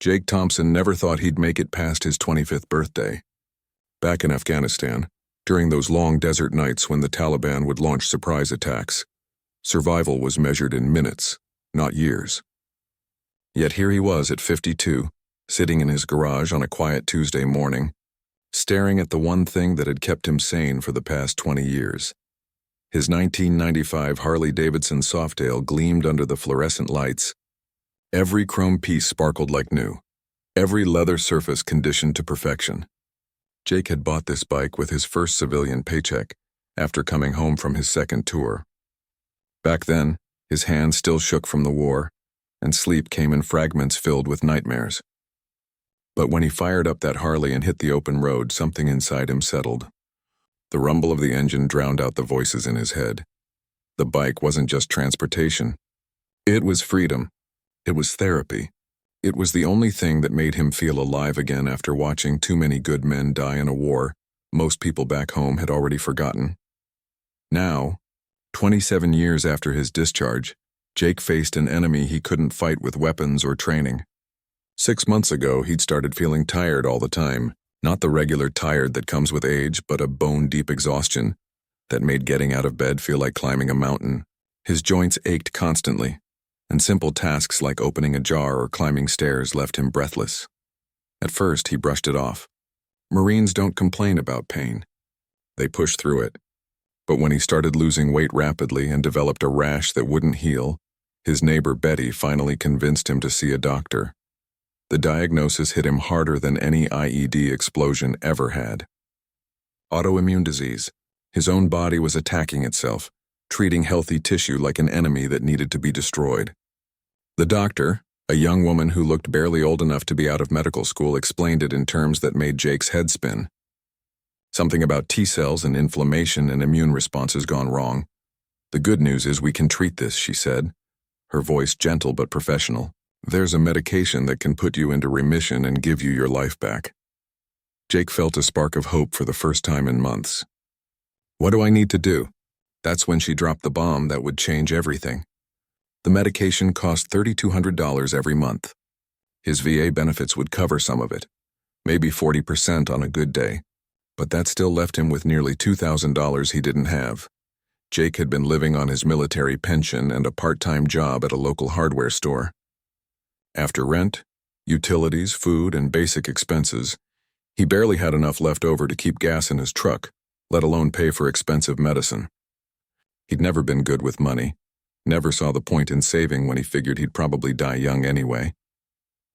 Jake Thompson never thought he'd make it past his 25th birthday. Back in Afghanistan, during those long desert nights when the Taliban would launch surprise attacks, survival was measured in minutes, not years. Yet here he was at 52, sitting in his garage on a quiet Tuesday morning, staring at the one thing that had kept him sane for the past 20 years. His 1995 Harley-Davidson Softail gleamed under the fluorescent lights. Every chrome piece sparkled like new, every leather surface conditioned to perfection. Jake had bought this bike with his first civilian paycheck after coming home from his second tour. Back then, his hands still shook from the war, and sleep came in fragments filled with nightmares. But when he fired up that Harley and hit the open road, something inside him settled. The rumble of the engine drowned out the voices in his head. The bike wasn't just transportation. It was freedom. It was therapy. It was the only thing that made him feel alive again after watching too many good men die in a war most people back home had already forgotten. Now, 27 years after his discharge, Jake faced an enemy he couldn't fight with weapons or training. 6 months ago, he'd started feeling tired all the time, not the regular tired that comes with age, but a bone-deep exhaustion that made getting out of bed feel like climbing a mountain. His joints ached constantly, and simple tasks like opening a jar or climbing stairs left him breathless. At first, he brushed it off. Marines don't complain about pain. They push through it. But when he started losing weight rapidly and developed a rash that wouldn't heal, his neighbor Betty finally convinced him to see a doctor. The diagnosis hit him harder than any IED explosion ever had. Autoimmune disease. His own body was attacking itself, treating healthy tissue like an enemy that needed to be destroyed. The doctor, a young woman who looked barely old enough to be out of medical school, explained it in terms that made Jake's head spin. Something about T cells and inflammation and immune responses gone wrong. The good news is we can treat this, she said, her voice gentle but professional. There's a medication that can put you into remission and give you your life back. Jake felt a spark of hope for the first time in months. What do I need to do? That's when she dropped the bomb that would change everything. The medication cost $3,200 every month. His VA benefits would cover some of it, maybe 40% on a good day, but that still left him with nearly $2,000 he didn't have. Jake had been living on his military pension and a part-time job at a local hardware store. After rent, utilities, food, and basic expenses, he barely had enough left over to keep gas in his truck, let alone pay for expensive medicine. He'd never been good with money, never saw the point in saving when he figured he'd probably die young anyway.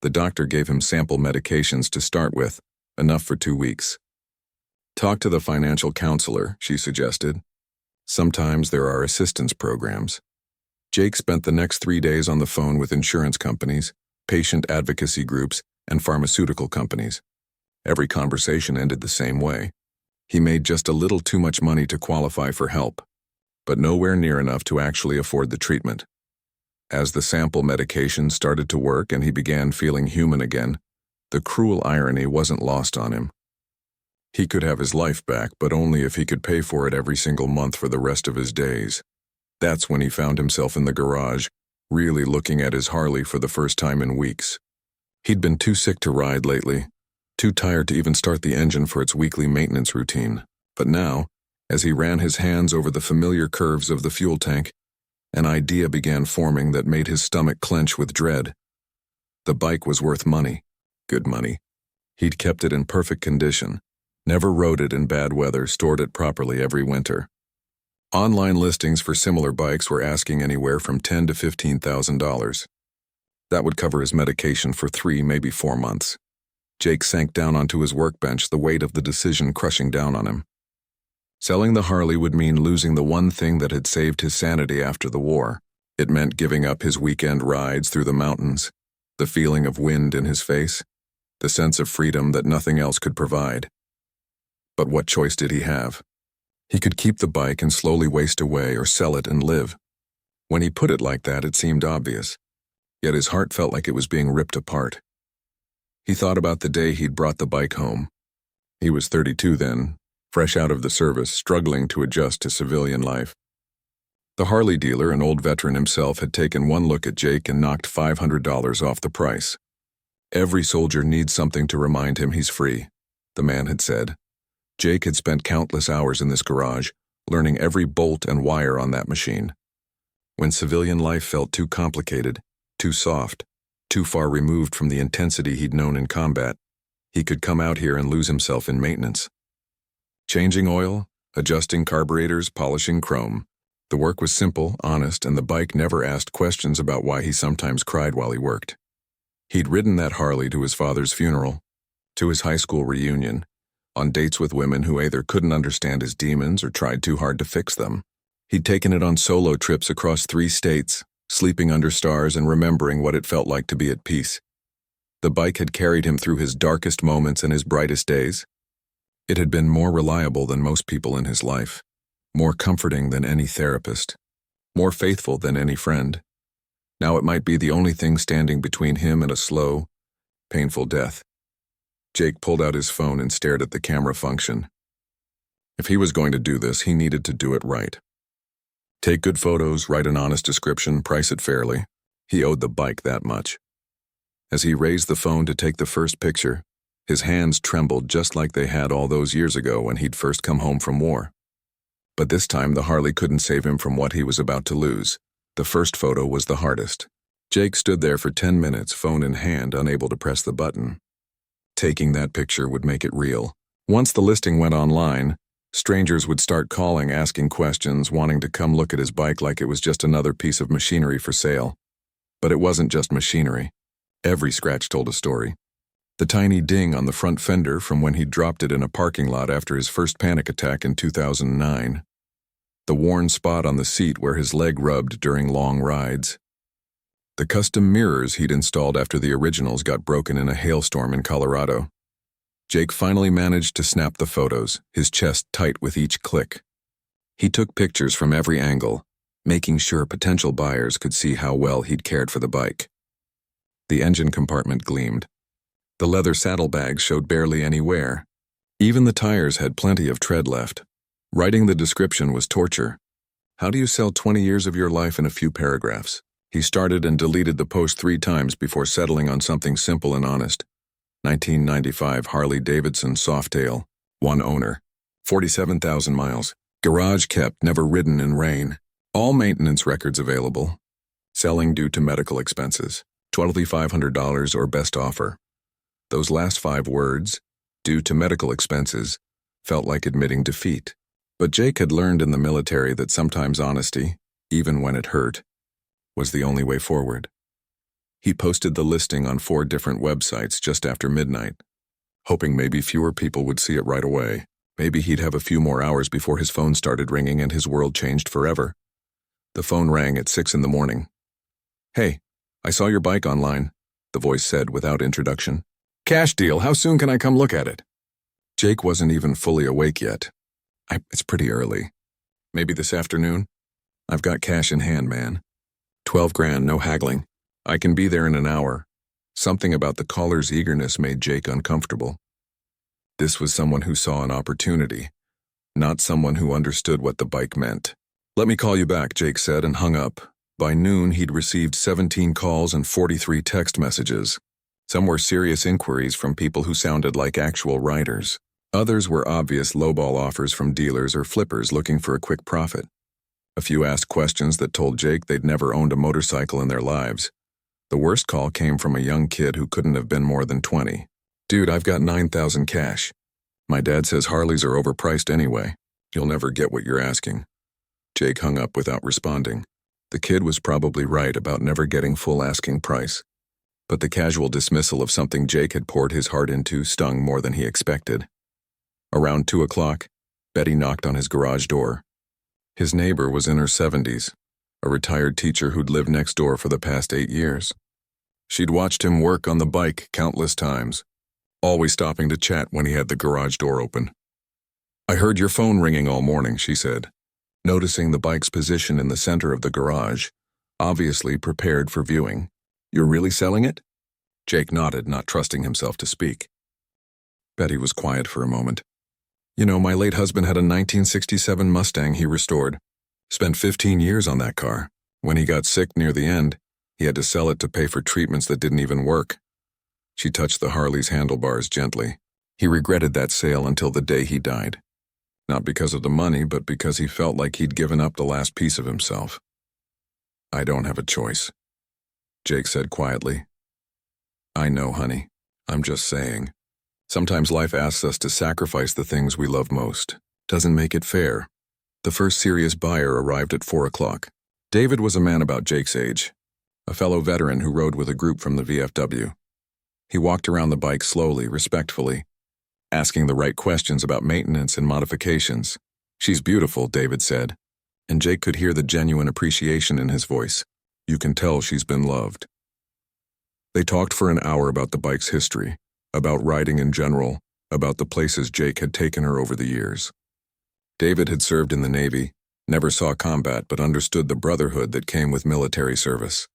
The doctor gave him sample medications to start with, enough for 2 weeks. Talk to the financial counselor, she suggested. Sometimes there are assistance programs. Jake spent the next 3 days on the phone with insurance companies, patient advocacy groups, and pharmaceutical companies. Every conversation ended the same way. He made just a little too much money to qualify for help, but nowhere near enough to actually afford the treatment. As the sample medication started to work and he began feeling human again, the cruel irony wasn't lost on him. He could have his life back, but only if he could pay for it every single month for the rest of his days. That's when he found himself in the garage, really looking at his Harley for the first time in weeks. He'd been too sick to ride lately, too tired to even start the engine for its weekly maintenance routine. But now, as he ran his hands over the familiar curves of the fuel tank, an idea began forming that made his stomach clench with dread. The bike was worth money, good money. He'd kept it in perfect condition, never rode it in bad weather, stored it properly every winter. Online listings for similar bikes were asking anywhere from $10,000 to $15,000. That would cover his medication for 3, maybe 4 months. Jake sank down onto his workbench, the weight of the decision crushing down on him. Selling the Harley would mean losing the one thing that had saved his sanity after the war. It meant giving up his weekend rides through the mountains, the feeling of wind in his face, the sense of freedom that nothing else could provide. But what choice did he have? He could keep the bike and slowly waste away, or sell it and live. When he put it like that, it seemed obvious, yet his heart felt like it was being ripped apart. He thought about the day he'd brought the bike home. He was 32 then, fresh out of the service, struggling to adjust to civilian life. The Harley dealer, an old veteran himself, had taken one look at Jake and knocked $500 off the price. Every soldier needs something to remind him he's free, the man had said. Jake had spent countless hours in this garage, learning every bolt and wire on that machine. When civilian life felt too complicated, too soft, too far removed from the intensity he'd known in combat, he could come out here and lose himself in maintenance. Changing oil, adjusting carburetors, polishing chrome. The work was simple, honest, and the bike never asked questions about why he sometimes cried while he worked. He'd ridden that Harley to his father's funeral, to his high school reunion, on dates with women who either couldn't understand his demons or tried too hard to fix them. He'd taken it on solo trips across 3 states, sleeping under stars and remembering what it felt like to be at peace. The bike had carried him through his darkest moments and his brightest days. It had been more reliable than most people in his life, more comforting than any therapist, more faithful than any friend. Now it might be the only thing standing between him and a slow, painful death. Jake pulled out his phone and stared at the camera function. If he was going to do this, he needed to do it right. Take good photos, write an honest description, price it fairly. He owed the bike that much. As he raised the phone to take the first picture, his hands trembled just like they had all those years ago when he'd first come home from war. But this time the Harley couldn't save him from what he was about to lose. The first photo was the hardest. Jake stood there for 10 minutes, phone in hand, unable to press the button. Taking that picture would make it real. Once the listing went online, strangers would start calling, asking questions, wanting to come look at his bike like it was just another piece of machinery for sale. But it wasn't just machinery. Every scratch told a story. The tiny ding on the front fender from when he'd dropped it in a parking lot after his first panic attack in 2009. The worn spot on the seat where his leg rubbed during long rides. The custom mirrors he'd installed after the originals got broken in a hailstorm in Colorado. Jake finally managed to snap the photos, his chest tight with each click. He took pictures from every angle, making sure potential buyers could see how well he'd cared for the bike. The engine compartment gleamed. The leather saddlebags showed barely any wear. Even the tires had plenty of tread left. Writing the description was torture. How do you sell 20 years of your life in a few paragraphs? He started and deleted the post 3 times before settling on something simple and honest. 1995 Harley Davidson Softail, 1 owner, 47,000 miles. Garage kept, never ridden in rain. All maintenance records available. Selling due to medical expenses. $2,500 or best offer. Those last 5 words, due to medical expenses, felt like admitting defeat. But Jake had learned in the military that sometimes honesty, even when it hurt, was the only way forward. He posted the listing on 4 different websites just after midnight, hoping maybe fewer people would see it right away. Maybe he'd have a few more hours before his phone started ringing and his world changed forever. The phone rang at 6 in the morning. "Hey, I saw your bike online," the voice said without introduction. "Cash deal, how soon can I come look at it?" Jake wasn't even fully awake yet. It's pretty early. Maybe this afternoon? I've got cash in hand, man. 12 grand, no haggling. I can be there in an hour. Something about the caller's eagerness made Jake uncomfortable. This was someone who saw an opportunity, not someone who understood what the bike meant. "Let me call you back," Jake said and hung up. By noon, he'd received 17 calls and 43 text messages. Some were serious inquiries from people who sounded like actual riders. Others were obvious lowball offers from dealers or flippers looking for a quick profit. A few asked questions that told Jake they'd never owned a motorcycle in their lives. The worst call came from a young kid who couldn't have been more than 20. "Dude, I've got 9,000 cash. My dad says Harleys are overpriced anyway. You'll never get what you're asking." Jake hung up without responding. The kid was probably right about never getting full asking price. But the casual dismissal of something Jake had poured his heart into stung more than he expected. Around 2 o'clock, Betty knocked on his garage door. His neighbor was in her 70s, a retired teacher who'd lived next door for the past 8 years. She'd watched him work on the bike countless times, always stopping to chat when he had the garage door open. "I heard your phone ringing all morning," she said, noticing the bike's position in the center of the garage, obviously prepared for viewing. "You're really selling it?" Jake nodded, not trusting himself to speak. Betty was quiet for a moment. "You know, my late husband had a 1967 Mustang he restored. Spent 15 years on that car. When he got sick near the end, he had to sell it to pay for treatments that didn't even work. She touched the Harley's handlebars gently. He regretted that sale until the day he died. Not because of the money, but because he felt like he'd given up the last piece of himself. "I don't have a choice," Jake said quietly. "I know, honey. I'm just saying. Sometimes life asks us to sacrifice the things we love most. Doesn't make it fair." The first serious buyer arrived at 4 o'clock. David was a man about Jake's age, a fellow veteran who rode with a group from the VFW. He walked around the bike slowly, respectfully, asking the right questions about maintenance and modifications. "She's beautiful," David said, and Jake could hear the genuine appreciation in his voice. "You can tell she's been loved." They talked for an hour about the bike's history, about riding in general, about the places Jake had taken her over the years. David had served in the Navy, never saw combat but understood the brotherhood that came with military service.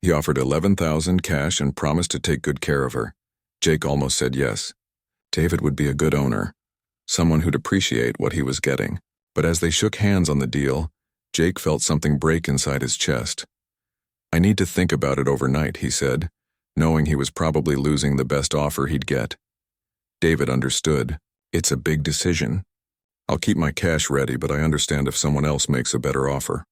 He offered $11,000 cash and promised to take good care of her. Jake almost said yes. David would be a good owner, someone who'd appreciate what he was getting. But as they shook hands on the deal, Jake felt something break inside his chest. "I need to think about it overnight," he said, knowing he was probably losing the best offer he'd get. David understood. "It's a big decision. I'll keep my cash ready, but I understand if someone else makes a better offer."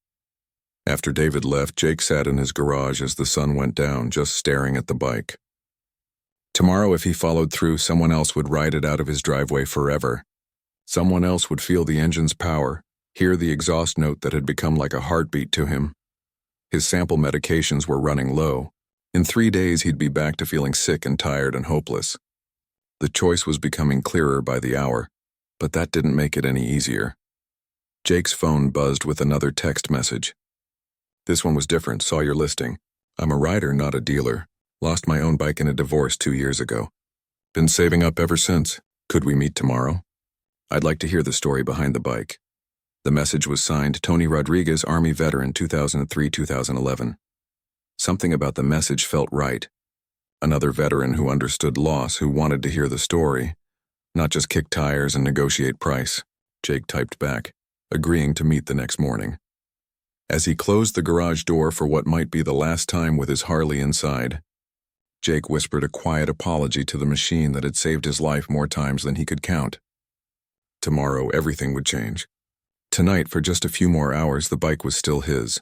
After David left, Jake sat in his garage as the sun went down, just staring at the bike. Tomorrow, if he followed through, someone else would ride it out of his driveway forever. Someone else would feel the engine's power, hear the exhaust note that had become like a heartbeat to him. His sample medications were running low. In 3 days, he'd be back to feeling sick and tired and hopeless. The choice was becoming clearer by the hour, but that didn't make it any easier. Jake's phone buzzed with another text message. This one was different. "Saw your listing. I'm a rider, not a dealer. Lost my own bike in a divorce 2 years ago. Been saving up ever since. Could we meet tomorrow? I'd like to hear the story behind the bike." The message was signed Tony Rodriguez, Army veteran, 2003-2011. Something about the message felt right. Another veteran who understood loss, who wanted to hear the story, not just kick tires and negotiate price. Jake typed back, agreeing to meet the next morning. As he closed the garage door for what might be the last time with his Harley inside, Jake whispered a quiet apology to the machine that had saved his life more times than he could count. Tomorrow, everything would change. Tonight, for just a few more hours, the bike was still his.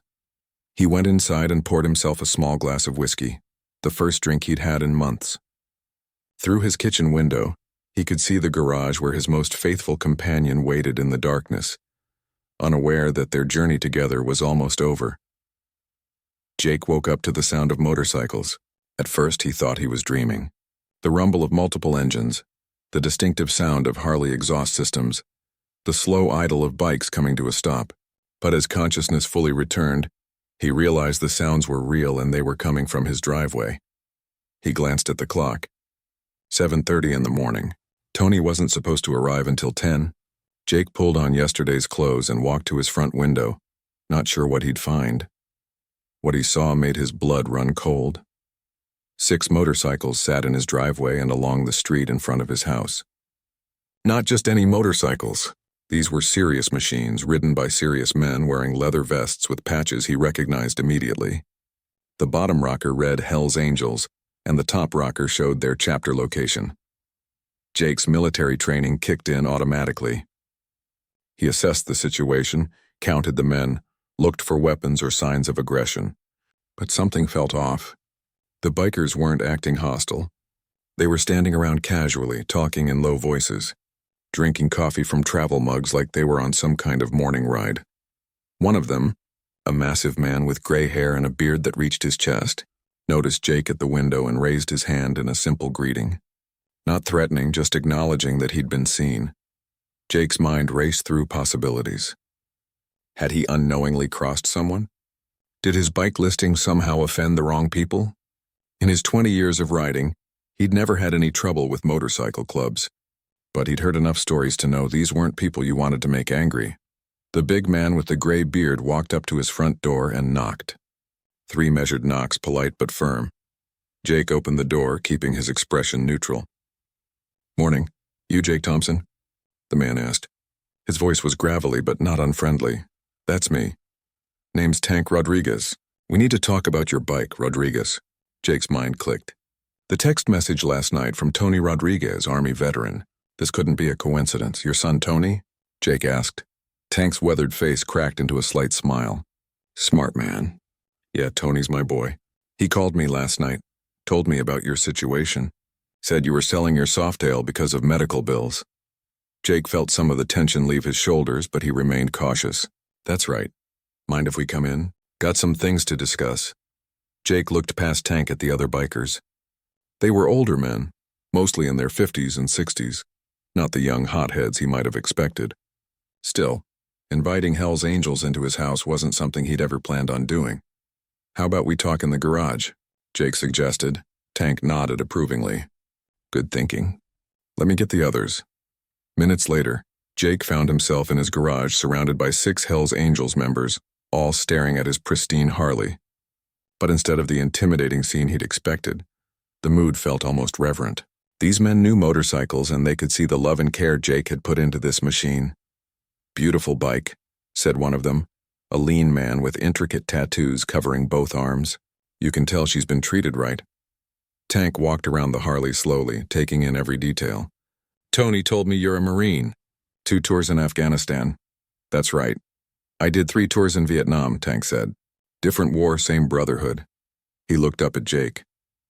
He went inside and poured himself a small glass of whiskey, the first drink he'd had in months. Through his kitchen window, he could see the garage where his most faithful companion waited in the darkness, unaware that their journey together was almost over. Jake woke up to the sound of motorcycles. At first, he thought he was dreaming. The rumble of multiple engines, the distinctive sound of Harley exhaust systems, the slow idle of bikes coming to a stop. But as consciousness fully returned, he realized the sounds were real and they were coming from his driveway. He glanced at the clock. 7:30 in the morning. Tony wasn't supposed to arrive until 10. Jake pulled on yesterday's clothes and walked to his front window, not sure what he'd find. What he saw made his blood run cold. 6 motorcycles sat in his driveway and along the street in front of his house. Not just any motorcycles. These were serious machines, ridden by serious men wearing leather vests with patches he recognized immediately. The bottom rocker read Hell's Angels, and the top rocker showed their chapter location. Jake's military training kicked in automatically. He assessed the situation, counted the men, looked for weapons or signs of aggression. But something felt off. The bikers weren't acting hostile. They were standing around casually, talking in low voices, drinking coffee from travel mugs like they were on some kind of morning ride. One of them, a massive man with gray hair and a beard that reached his chest, noticed Jake at the window and raised his hand in a simple greeting. Not threatening, just acknowledging that he'd been seen. Jake's mind raced through possibilities. Had he unknowingly crossed someone? Did his bike listing somehow offend the wrong people? In his 20 years of riding, he'd never had any trouble with motorcycle clubs. But he'd heard enough stories to know these weren't people you wanted to make angry. The big man with the gray beard walked up to his front door and knocked. 3 measured knocks, polite but firm. Jake opened the door, keeping his expression neutral. "Morning. You Jake Thompson?" the man asked. His voice was gravelly but not unfriendly. "That's me. Name's Tank Rodriguez. We need to talk about your bike, Rodriguez." Jake's mind clicked. The text message last night from Tony Rodriguez, Army veteran. This couldn't be a coincidence. Your son Tony? Jake asked. Tank's weathered face cracked into a slight smile. Smart man. Yeah, Tony's my boy. He called me last night, told me about your situation. Said you were selling your softail because of medical bills. Jake felt some of the tension leave his shoulders, but he remained cautious. That's right. Mind if we come in? Got some things to discuss. Jake looked past Tank at the other bikers. They were older men, mostly in their 50s and 60s, not the young hotheads he might have expected. Still, inviting Hell's Angels into his house wasn't something he'd ever planned on doing. How about we talk in the garage? Jake suggested. Tank nodded approvingly. Good thinking. Let me get the others. Minutes later, Jake found himself in his garage surrounded by 6 Hell's Angels members, all staring at his pristine Harley. But instead of the intimidating scene he'd expected, the mood felt almost reverent. These men knew motorcycles and they could see the love and care Jake had put into this machine. Beautiful bike, said one of them, a lean man with intricate tattoos covering both arms. You can tell she's been treated right. Tank walked around the Harley slowly, taking in every detail. Tony told me you're a Marine. 2 tours in Afghanistan. That's right. I did 3 tours in Vietnam, Tank said. Different war, same brotherhood. He looked up at Jake.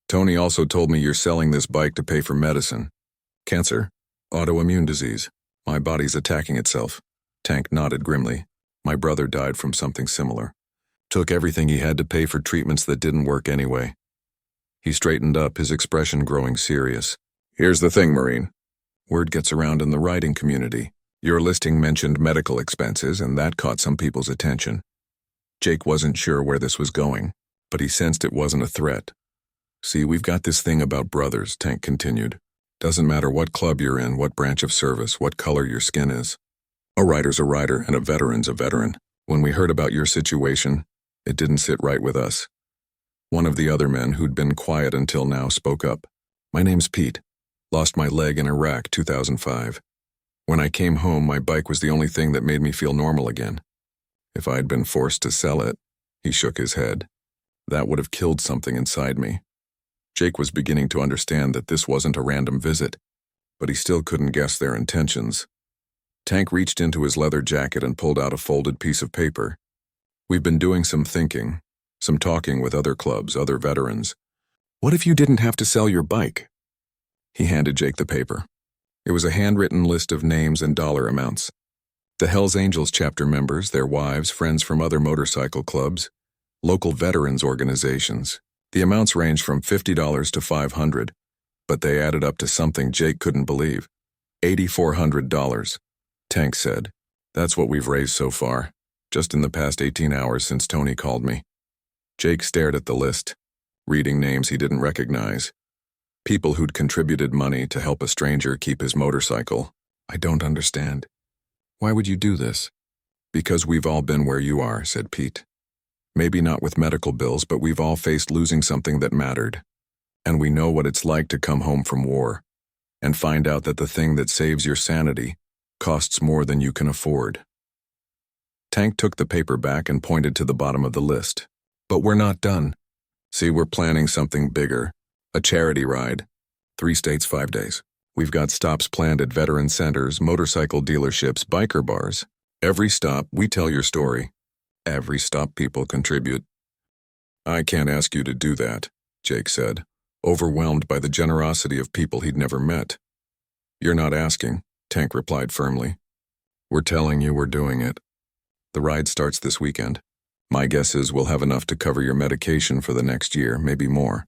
Tony also told me you're selling this bike to pay for medicine. Cancer? Autoimmune disease. My body's attacking itself. Tank nodded grimly. My brother died from something similar. Took everything he had to pay for treatments that didn't work anyway. He straightened up, his expression growing serious. Here's the thing, Marine. Word gets around in the riding community. Your listing mentioned medical expenses, and that caught some people's attention. Jake wasn't sure where this was going, but he sensed it wasn't a threat. See, we've got this thing about brothers, Tank continued. Doesn't matter what club you're in, what branch of service, what color your skin is. A rider's a rider, and a veteran's a veteran. When we heard about your situation, it didn't sit right with us. One of the other men, who'd been quiet until now, spoke up. My name's Pete. Lost my leg in Iraq, 2005. When I came home, my bike was the only thing that made me feel normal again. If I'd been forced to sell it, he shook his head. That would have killed something inside me. Jake was beginning to understand that this wasn't a random visit, but he still couldn't guess their intentions. Tank reached into his leather jacket and pulled out a folded piece of paper. We've been doing some thinking, some talking with other clubs, other veterans. What if you didn't have to sell your bike? He handed Jake the paper. It was a handwritten list of names and dollar amounts. The Hells Angels chapter members, their wives, friends from other motorcycle clubs, local veterans organizations. The amounts ranged from $50 to $500, but they added up to something Jake couldn't believe. $8,400. Tank said. That's what we've raised so far, just in the past 18 hours since Tony called me. Jake stared at the list, reading names he didn't recognize. People who'd contributed money to help a stranger keep his motorcycle. I don't understand. Why would you do this? Because we've all been where you are, said Pete. Maybe not with medical bills, but we've all faced losing something that mattered. And we know what it's like to come home from war and find out that the thing that saves your sanity costs more than you can afford. Tank took the paper back and pointed to the bottom of the list. But we're not done. See, we're planning something bigger. A charity ride. 3 states, 5 days. We've got stops planned at veteran centers, motorcycle dealerships, biker bars. Every stop, we tell your story. Every stop, people contribute. I can't ask you to do that, Jake said, overwhelmed by the generosity of people he'd never met. You're not asking, Tank replied firmly. We're telling you we're doing it. The ride starts this weekend. My guess is we'll have enough to cover your medication for the next year, maybe more.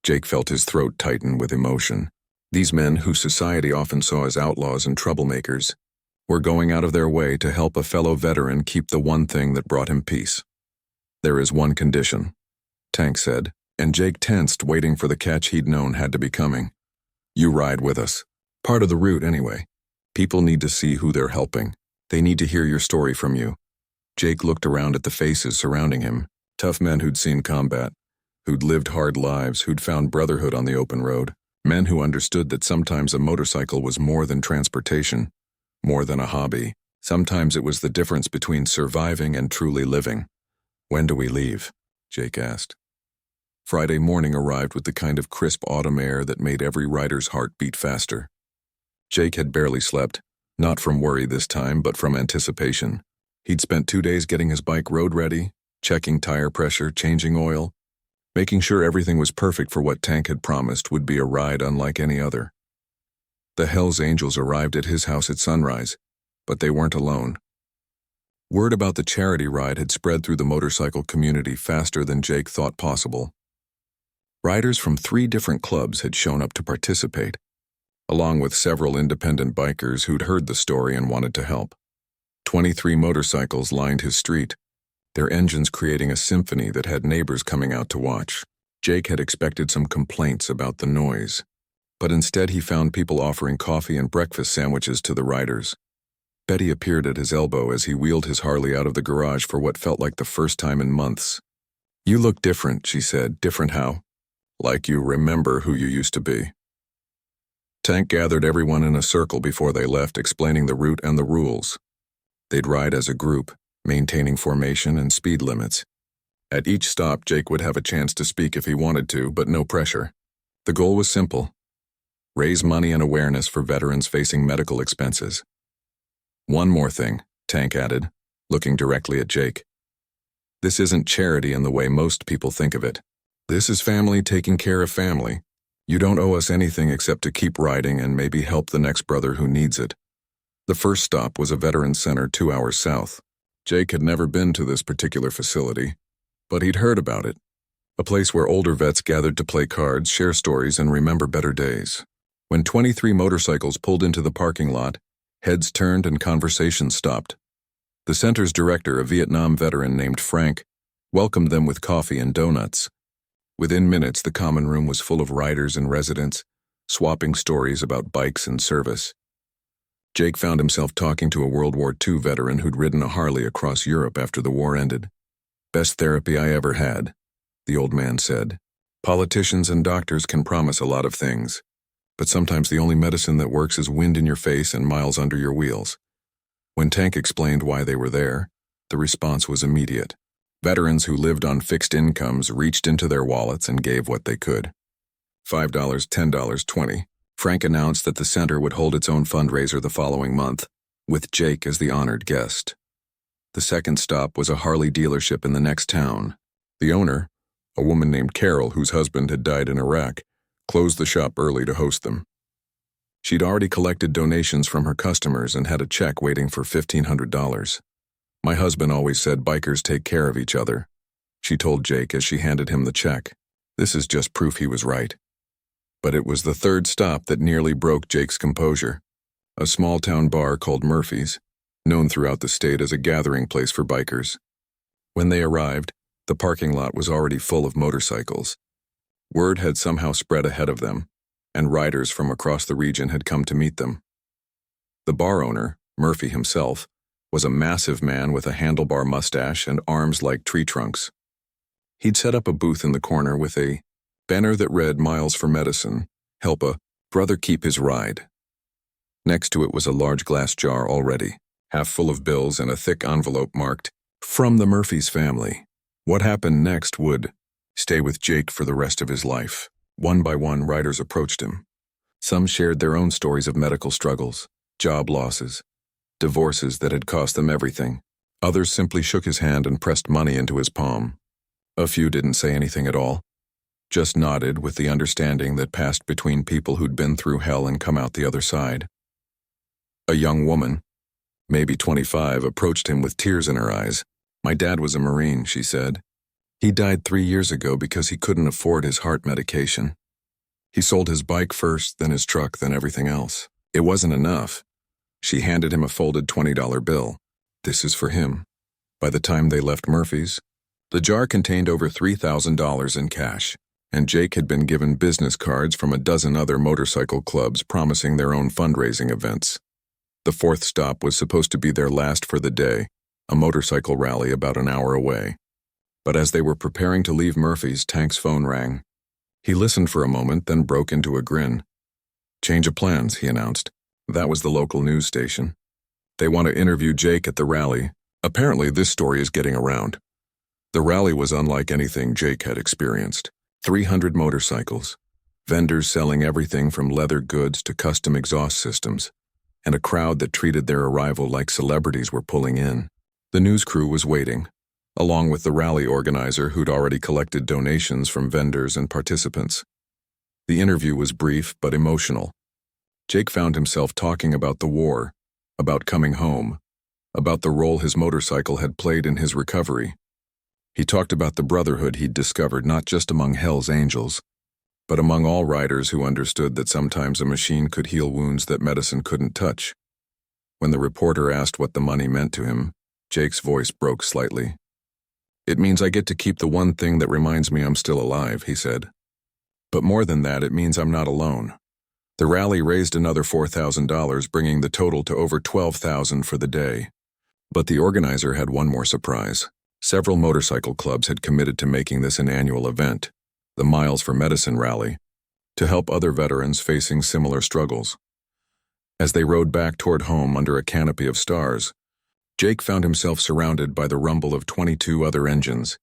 Jake felt his throat tighten with emotion. These men, who society often saw as outlaws and troublemakers, were going out of their way to help a fellow veteran keep the one thing that brought him peace. There is one condition, Tank said, and Jake tensed, waiting for the catch he'd known had to be coming. You ride with us. Part of the route, anyway. People need to see who they're helping. They need to hear your story from you. Jake looked around at the faces surrounding him, tough men who'd seen combat, who'd lived hard lives, who'd found brotherhood on the open road, men who understood that sometimes a motorcycle was more than transportation, more than a hobby. Sometimes it was the difference between surviving and truly living. When do we leave? Jake asked. Friday morning arrived with the kind of crisp autumn air that made every rider's heart beat faster. Jake had barely slept, not from worry this time, but from anticipation. He'd spent 2 days getting his bike road-ready, checking tire pressure, changing oil, making sure everything was perfect for what Tank had promised would be a ride unlike any other. The Hells Angels arrived at his house at sunrise, but they weren't alone. Word about the charity ride had spread through the motorcycle community faster than Jake thought possible. Riders from 3 different clubs had shown up to participate, along with several independent bikers who'd heard the story and wanted to help. 23 motorcycles lined his street, their engines creating a symphony that had neighbors coming out to watch. Jake had expected some complaints about the noise, but instead he found people offering coffee and breakfast sandwiches to the riders. Betty appeared at his elbow as he wheeled his Harley out of the garage for what felt like the first time in months. "You look different," she said. "Different how?" "Like you remember who you used to be." Tank gathered everyone in a circle before they left, explaining the route and the rules. They'd ride as a group, maintaining formation and speed limits. At each stop, Jake would have a chance to speak if he wanted to, but no pressure. The goal was simple: raise money and awareness for veterans facing medical expenses. "One more thing," Tank added, looking directly at Jake. "This isn't charity in the way most people think of it. This is family taking care of family. You don't owe us anything except to keep riding and maybe help the next brother who needs it." The first stop was a veterans center 2 hours south. Jake had never been to this particular facility, but he'd heard about it. A place where older vets gathered to play cards, share stories, and remember better days. When 23 motorcycles pulled into the parking lot, heads turned and conversations stopped. The center's director, a Vietnam veteran named Frank, welcomed them with coffee and donuts. Within minutes, the common room was full of riders and residents, swapping stories about bikes and service. Jake found himself talking to a World War II veteran who'd ridden a Harley across Europe after the war ended. "Best therapy I ever had," the old man said. "Politicians and doctors can promise a lot of things, but sometimes the only medicine that works is wind in your face and miles under your wheels." When Tank explained why they were there, the response was immediate. Veterans who lived on fixed incomes reached into their wallets and gave what they could. $5, $10, $20. Frank announced that the center would hold its own fundraiser the following month, with Jake as the honored guest. The second stop was a Harley dealership in the next town. The owner, a woman named Carol whose husband had died in Iraq, closed the shop early to host them. She'd already collected donations from her customers and had a check waiting for $1,500. "My husband always said bikers take care of each other," she told Jake as she handed him the check. This is just proof he was right. But it was the third stop that nearly broke Jake's composure. A small-town bar called Murphy's, known throughout the state as a gathering place for bikers. When they arrived, the parking lot was already full of motorcycles. Word had somehow spread ahead of them, and riders from across the region had come to meet them. The bar owner, Murphy himself, was a massive man with a handlebar mustache and arms like tree trunks. He'd set up a booth in the corner with a banner that read "Miles for Medicine, help a brother keep his ride." Next to it was a large glass jar already, half full of bills and a thick envelope marked, "From the Murphys family." What happened next would stay with Jake for the rest of his life. One by one, riders approached him. Some shared their own stories of medical struggles, job losses, divorces that had cost them everything. Others simply shook his hand and pressed money into his palm. A few didn't say anything at all, just nodded with the understanding that passed between people who'd been through hell and come out the other side. A young woman, maybe 25, approached him with tears in her eyes. "My dad was a Marine," she said. "He died 3 years ago because he couldn't afford his heart medication. He sold his bike first, then his truck, then everything else. It wasn't enough." She handed him a folded $20 bill. "This is for him." By the time they left Murphy's, the jar contained over $3,000 in cash, and Jake had been given business cards from a dozen other motorcycle clubs promising their own fundraising events. The fourth stop was supposed to be their last for the day, a motorcycle rally about an hour away. But as they were preparing to leave Murphy's, Tank's phone rang. He listened for a moment, then broke into a grin. "Change of plans," he announced. That was the local news station. "They want to interview Jake at the rally. Apparently this story is getting around." The rally was unlike anything Jake had experienced. 300 motorcycles, vendors selling everything from leather goods to custom exhaust systems, and a crowd that treated their arrival like celebrities were pulling in. The news crew was waiting, along with the rally organizer who'd already collected donations from vendors and participants. The interview was brief but emotional. Jake found himself talking about the war, about coming home, about the role his motorcycle had played in his recovery. He talked about the brotherhood he'd discovered not just among Hell's Angels, but among all riders who understood that sometimes a machine could heal wounds that medicine couldn't touch. When the reporter asked what the money meant to him, Jake's voice broke slightly. "It means I get to keep the one thing that reminds me I'm still alive," he said. "But more than that, it means I'm not alone." The rally raised another $4,000, bringing the total to over $12,000 for the day. But the organizer had one more surprise. Several motorcycle clubs had committed to making this an annual event, the Miles for Medicine Rally, to help other veterans facing similar struggles. As they rode back toward home under a canopy of stars, Jake found himself surrounded by the rumble of 22 other engines.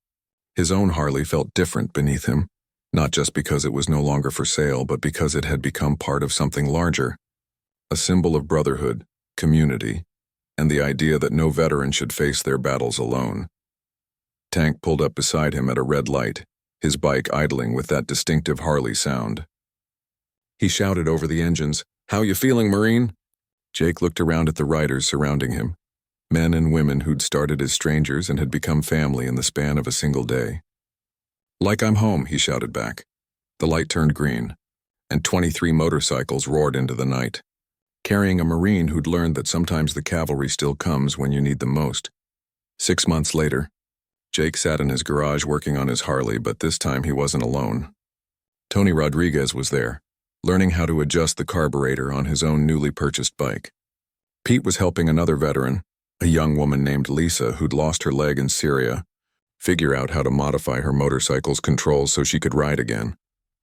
His own Harley felt different beneath him, not just because it was no longer for sale, but because it had become part of something larger, a symbol of brotherhood, community, and the idea that no veteran should face their battles alone. Tank pulled up beside him at a red light, his bike idling with that distinctive Harley sound. He shouted over the engines, "How you feeling, Marine?" Jake looked around at the riders surrounding him, men and women who'd started as strangers and had become family in the span of a single day. "Like I'm home," he shouted back. The light turned green, and 23 motorcycles roared into the night, carrying a Marine who'd learned that sometimes the cavalry still comes when you need them most. 6 months later, Jake sat in his garage working on his Harley, but this time he wasn't alone. Tony Rodriguez was there, learning how to adjust the carburetor on his own newly purchased bike. Pete was helping another veteran, a young woman named Lisa who'd lost her leg in Syria, figure out how to modify her motorcycle's controls so she could ride again.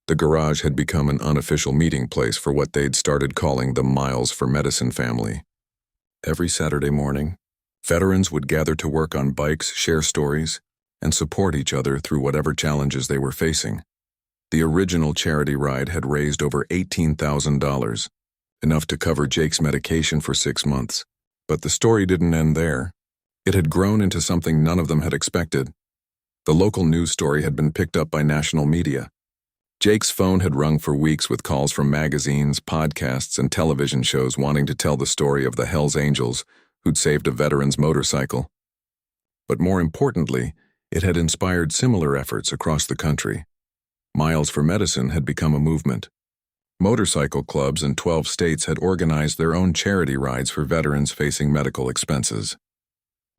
The garage had become an unofficial meeting place for what they'd started calling the Miles for Medicine family. Every Saturday morning, veterans would gather to work on bikes, share stories, and support each other through whatever challenges they were facing. The original charity ride had raised over $18,000, enough to cover Jake's medication for 6 months. But the story didn't end there. It had grown into something none of them had expected. The local news story had been picked up by national media. Jake's phone had rung for weeks with calls from magazines, podcasts, and television shows wanting to tell the story of the Hells Angels who'd saved a veteran's motorcycle. But more importantly, it had inspired similar efforts across the country. Miles for Medicine had become a movement. Motorcycle clubs in 12 states had organized their own charity rides for veterans facing medical expenses.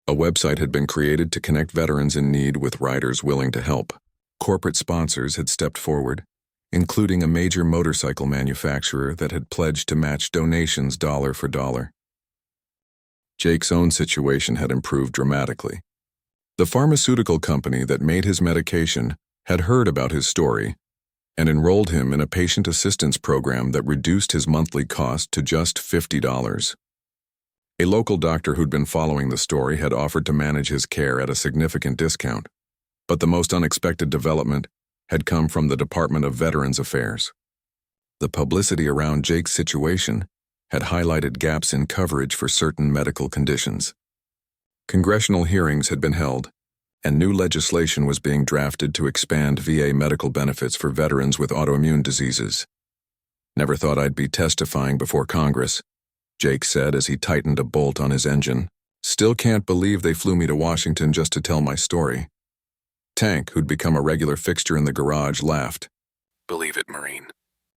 A website had been created to connect veterans in need with riders willing to help. Corporate sponsors had stepped forward, including a major motorcycle manufacturer that had pledged to match donations dollar for dollar. Jake's own situation had improved dramatically. The pharmaceutical company that made his medication had heard about his story and enrolled him in a patient assistance program that reduced his monthly cost to just $50. A local doctor who'd been following the story had offered to manage his care at a significant discount, but the most unexpected development had come from the Department of Veterans Affairs. The publicity around Jake's situation had highlighted gaps in coverage for certain medical conditions. Congressional hearings had been held, and new legislation was being drafted to expand VA medical benefits for veterans with autoimmune diseases. "Never thought I'd be testifying before Congress," Jake said as he tightened a bolt on his engine. "Still can't believe they flew me to Washington just to tell my story." Tank, who'd become a regular fixture in the garage, laughed. "Believe it, Marine.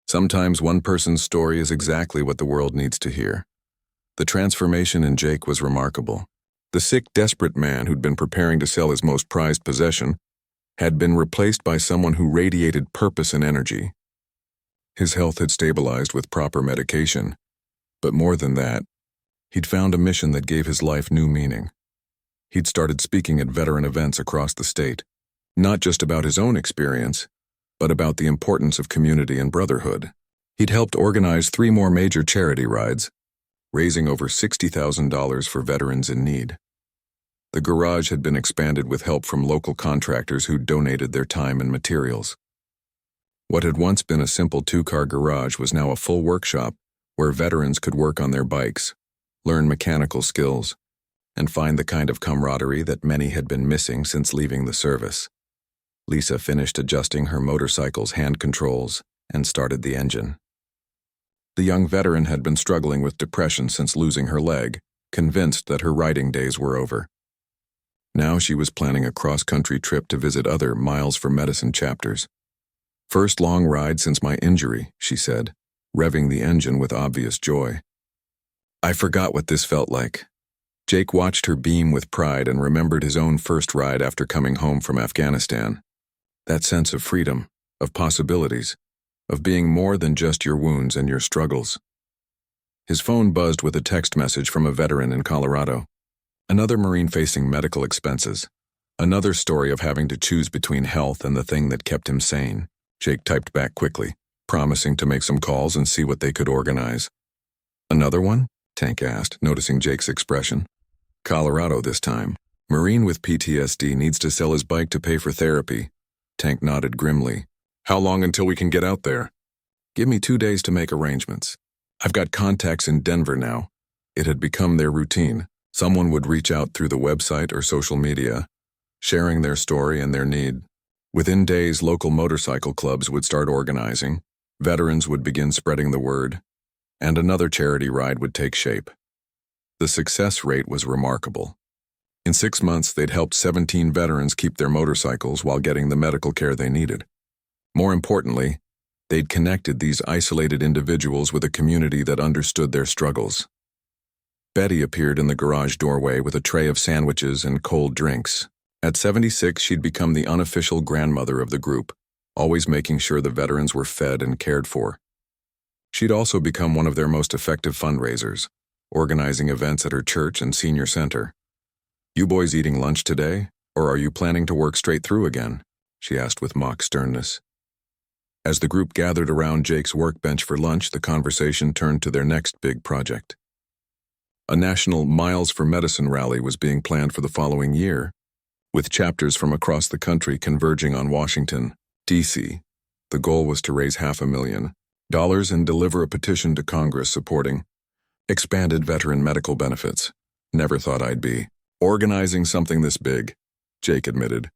Sometimes one person's story is exactly what the world needs to hear." The transformation in Jake was remarkable. The sick, desperate man who'd been preparing to sell his most prized possession had been replaced by someone who radiated purpose and energy. His health had stabilized with proper medication, but more than that, he'd found a mission that gave his life new meaning. He'd started speaking at veteran events across the state, not just about his own experience, but about the importance of community and brotherhood. He'd helped organize 3 more major charity rides, raising over $60,000 for veterans in need. The garage had been expanded with help from local contractors who donated their time and materials. What had once been a simple two-car garage was now a full workshop where veterans could work on their bikes, learn mechanical skills, and find the kind of camaraderie that many had been missing since leaving the service. Lisa finished adjusting her motorcycle's hand controls and started the engine. The young veteran had been struggling with depression since losing her leg, convinced that her riding days were over. Now she was planning a cross-country trip to visit other Miles for Medicine chapters. "First long ride since my injury," she said, revving the engine with obvious joy. "I forgot what this felt like." Jake watched her beam with pride and remembered his own first ride after coming home from Afghanistan. That sense of freedom, of possibilities, of being more than just your wounds and your struggles. His phone buzzed with a text message from a veteran in Colorado. Another Marine facing medical expenses. Another story of having to choose between health and the thing that kept him sane. Jake typed back quickly, promising to make some calls and see what they could organize. "Another one?" Tank asked, noticing Jake's expression. "Colorado this time. Marine with PTSD needs to sell his bike to pay for therapy." Tank nodded grimly. "How long until we can get out there?" "Give me 2 days to make arrangements. I've got contacts in Denver now." It had become their routine. Someone would reach out through the website or social media, sharing their story and their need. Within days, local motorcycle clubs would start organizing, veterans would begin spreading the word, and another charity ride would take shape. The success rate was remarkable. In 6 months, they'd helped 17 veterans keep their motorcycles while getting the medical care they needed. More importantly, they'd connected these isolated individuals with a community that understood their struggles. Betty appeared in the garage doorway with a tray of sandwiches and cold drinks. At 76, she'd become the unofficial grandmother of the group, always making sure the veterans were fed and cared for. She'd also become one of their most effective fundraisers, organizing events at her church and senior center. "You boys eating lunch today, or are you planning to work straight through again?" she asked with mock sternness. As the group gathered around Jake's workbench for lunch, the conversation turned to their next big project. A national Miles for Medicine rally was being planned for the following year, with chapters from across the country converging on Washington, D.C. The goal was to raise $500,000 and deliver a petition to Congress supporting expanded veteran medical benefits. "Never thought I'd be organizing something this big," Jake admitted.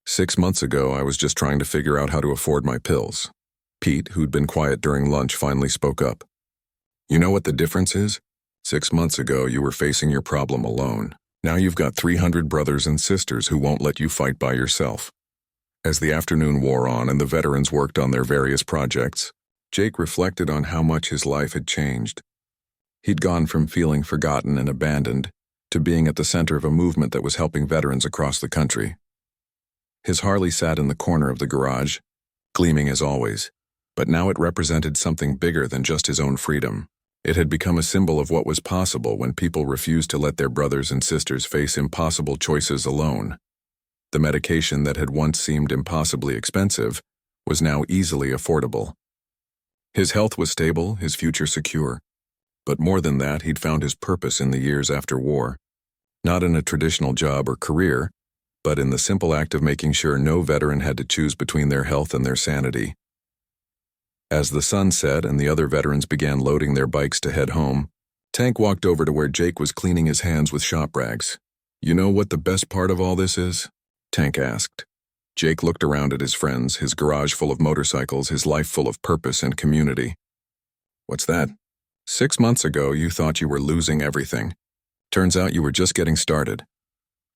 "6 months ago, I was just trying to figure out how to afford my pills." Pete, who'd been quiet during lunch, finally spoke up. "You know what the difference is? 6 months ago, you were facing your problem alone. Now you've got 300 brothers and sisters who won't let you fight by yourself." As the afternoon wore on and the veterans worked on their various projects, Jake reflected on how much his life had changed. He'd gone from feeling forgotten and abandoned to being at the center of a movement that was helping veterans across the country. His Harley sat in the corner of the garage, gleaming as always, but now it represented something bigger than just his own freedom. It had become a symbol of what was possible when people refused to let their brothers and sisters face impossible choices alone. The medication that had once seemed impossibly expensive was now easily affordable. His health was stable, his future secure. But more than that, he'd found his purpose in the years after war. Not in a traditional job or career, but in the simple act of making sure no veteran had to choose between their health and their sanity. As the sun set and the other veterans began loading their bikes to head home, Tank walked over to where Jake was cleaning his hands with shop rags. "You know what the best part of all this is?" Tank asked. Jake looked around at his friends, his garage full of motorcycles, his life full of purpose and community. "What's that?" 6 months ago, you thought you were losing everything. Turns out you were just getting started."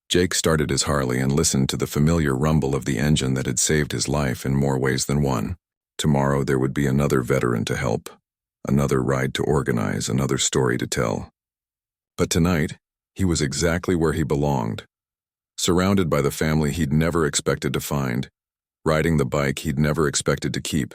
Jake started his Harley and listened to the familiar rumble of the engine that had saved his life in more ways than one. Tomorrow there would be another veteran to help, another ride to organize, another story to tell. But tonight, he was exactly where he belonged, surrounded by the family he'd never expected to find, riding the bike he'd never expected to keep,